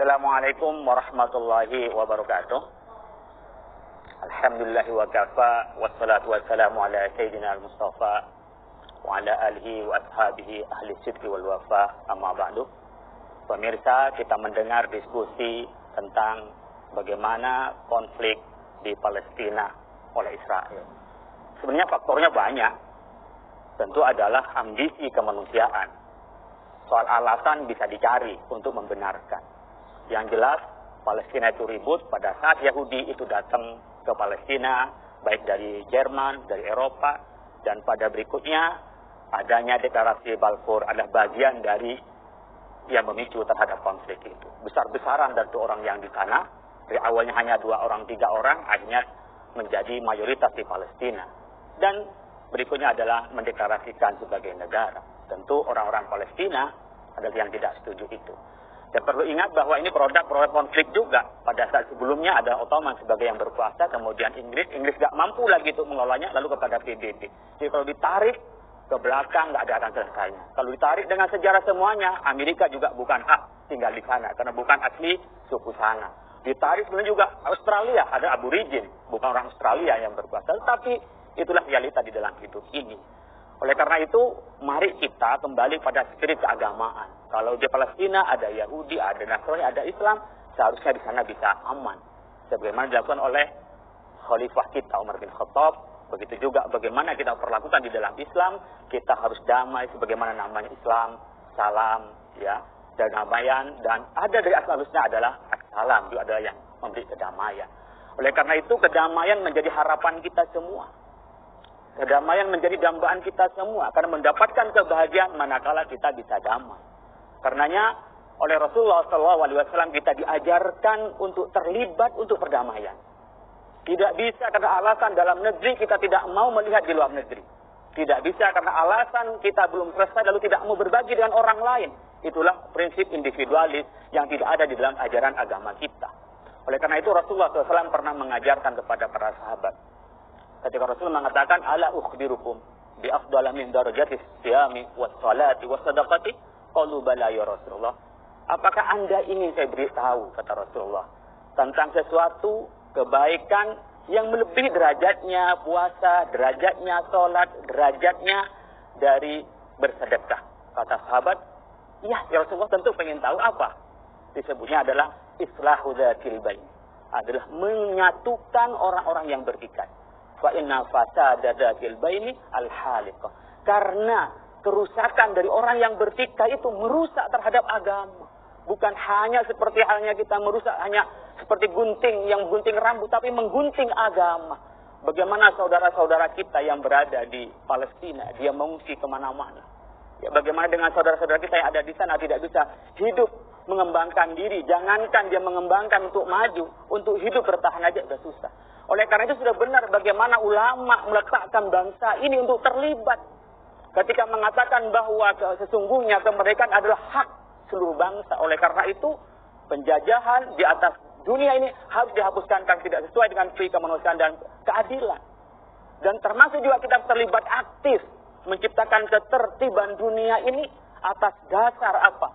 Assalamualaikum warahmatullahi wabarakatuh. Alhamdulillah wa kafa, wassalatu wassalamu ala sayyidina al-Mustafa wa ala alihi wa ashabihi ahli sidqi wal wafa, amma ba'du. Pemirsa, kita mendengar diskusi tentang bagaimana konflik di Palestina oleh Israel. Sebenarnya faktornya banyak. Tentu adalah ambisi kemanusiaan. Soal alasan bisa dicari untuk membenarkan. Yang jelas, Palestina itu ribut pada saat Yahudi itu datang ke Palestina, baik dari Jerman, dari Eropa, dan pada berikutnya adanya deklarasi Balfour adalah bagian dari yang memicu terhadap konflik itu. Besar-besaran dari orang yang di sana, dari awalnya hanya 2 orang, 3 orang, akhirnya menjadi mayoritas di Palestina. Dan berikutnya adalah mendeklarasikan sebagai negara. Tentu orang-orang Palestina adalah yang tidak setuju itu. Dan perlu ingat bahwa ini produk konflik juga. Pada saat sebelumnya ada Ottoman sebagai yang berkuasa, kemudian Inggris gak mampu lagi untuk mengelolanya, lalu kepada PBB. Jadi kalau ditarik ke belakang nggak ada akan selesainya. Kalau ditarik dengan sejarah semuanya, Amerika juga bukan hak tinggal di sana, karena bukan asli suku sana. Ditarik sebenarnya juga Australia, ada aborigin, bukan orang Australia yang berkuasa, tapi itulah realita di dalam hidup ini. Oleh karena itu, mari kita kembali pada spirit keagamaan. Kalau di Palestina ada Yahudi, ada Nasrani, ada Islam, seharusnya di sana bisa aman. Sebagaimana dilakukan oleh Khalifah kita Umar bin Khattab, begitu juga bagaimana kita perlakukan di dalam Islam, kita harus damai sebagaimana namanya Islam, salam, ya, dan damaian, dan ada dari asal-usulnya adalah salam, juga adalah yang memberi kedamaian. Oleh karena itu, kedamaian menjadi harapan kita semua. Kedamaian menjadi dambaan kita semua, karena mendapatkan kebahagiaan manakala kita bisa damai. Karenanya oleh Rasulullah SAW kita diajarkan untuk terlibat untuk perdamaian. Tidak bisa karena alasan dalam negeri kita tidak mau melihat di luar negeri. Tidak bisa karena alasan kita belum selesai lalu tidak mau berbagi dengan orang lain. Itulah prinsip individualis yang tidak ada di dalam ajaran agama kita. Oleh karena itu Rasulullah SAW pernah mengajarkan kepada para sahabat. Ketika Rasul mengatakan, ala ukhbirukum bi afdala min darajatis siyami was salati was sadaqati, qalu bala ya Rasulullah. Apakah Anda ingin saya beritahu, kata Rasulullah, tentang sesuatu kebaikan yang melebihi derajatnya puasa, derajatnya salat, derajatnya dari bersedekah? Kata sahabat, iya ya Rasulullah, tentu pengen tahu apa. Disebutnya adalah islahu dzatil bain, adalah menyatukan orang-orang yang berikat. Fa inna fasada dzatil baini al-haliqah. Karena kerusakan dari orang yang bertikai itu merusak terhadap agama. Bukan hanya seperti halnya kita merusak hanya seperti gunting yang gunting rambut, tapi menggunting agama. Bagaimana saudara-saudara kita yang berada di Palestina, dia mengungsi kemana-mana. Ya, bagaimana dengan saudara-saudara kita yang ada di sana tidak bisa hidup mengembangkan diri. Jangankan dia mengembangkan untuk maju, untuk hidup bertahan aja sudah susah. Oleh karena itu sudah benar bagaimana ulama meletakkan bangsa ini untuk terlibat. Ketika mengatakan bahwa sesungguhnya kemerdekaan adalah hak seluruh bangsa. Oleh karena itu penjajahan di atas dunia ini harus dihapuskan karena tidak sesuai dengan pri kemanusiaan dan keadilan. Dan termasuk juga kita terlibat aktif menciptakan ketertiban dunia ini atas dasar apa?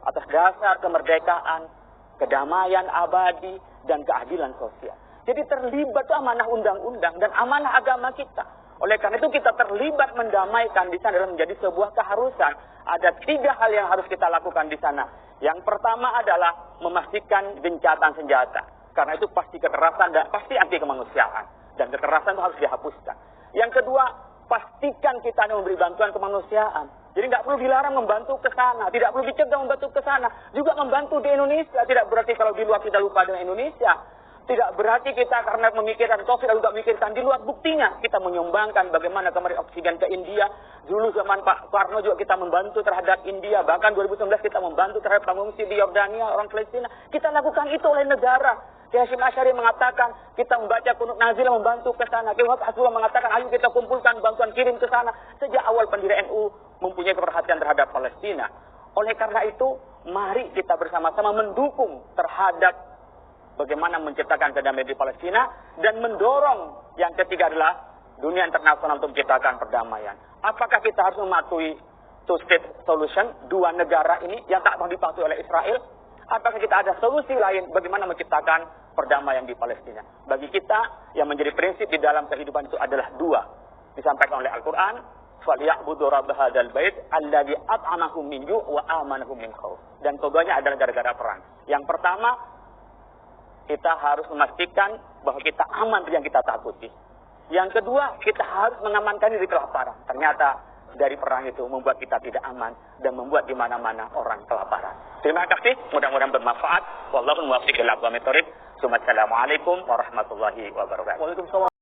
Atas dasar kemerdekaan, kedamaian abadi, dan keadilan sosial. Jadi terlibat itu amanah undang-undang dan amanah agama kita. Oleh karena itu kita terlibat mendamaikan di sana adalah menjadi sebuah keharusan. Ada 3 hal yang harus kita lakukan di sana. Yang pertama adalah memastikan gencatan senjata. Karena itu pasti kekerasan dan pasti anti kemanusiaan. Dan kekerasan itu harus dihapuskan. Yang kedua, pastikan kita memberi bantuan kemanusiaan. Jadi nggak perlu dilarang membantu ke sana, tidak perlu dicegah membantu ke sana. Juga membantu di Indonesia, tidak berarti kalau di luar kita lupa dengan Indonesia. Tidak berarti kita karena memikirkan COVID lalu nggak memikirkan di luar. Buktinya kita menyumbangkan bagaimana kemarin oksigen ke India. Dulu zaman Pak Karno juga kita membantu terhadap India. Bahkan 2019 kita membantu terhadap pengungsi di Yordania, orang Palestina. Kita lakukan itu oleh negara. Kiai Hasyim Asy'ari mengatakan kita membaca kunut nazilah membantu ke sana. Kiai Muhammad Hasbullah mengatakan ayo kita kumpulkan bantuan kirim ke sana. Sejak awal pendiri NU mempunyai perhatian terhadap Palestina. Oleh karena itu mari kita bersama-sama mendukung terhadap bagaimana menciptakan kedamaian di Palestina dan mendorong yang ketiga adalah dunia internasional untuk menciptakan perdamaian. Apakah kita harus mematuhi two-state solution, 2 negara ini yang tak mau dipatuhi oleh Israel? Apakah kita ada solusi lain bagaimana menciptakan perdamaian di Palestina? Bagi kita yang menjadi prinsip di dalam kehidupan itu adalah dua. Disampaikan oleh Al-Quran, "Falyabudu rabb hadzal bait alladzi at'amahum min ju' wa amanahum min khauf." Dan keduanya adalah gara-gara perang. Yang pertama, kita harus memastikan bahwa kita aman dari yang kita takuti. Yang kedua, kita harus mengamankan diri kelaparan. Ternyata dari perang itu membuat kita tidak aman dan membuat di mana-mana orang kelaparan. Terima kasih, mudah-mudahan bermanfaat. Wallahu muwaffiq ila aqwamit thoriq. Assalamualaikum warahmatullahi wabarakatuh. Waalaikumsalam.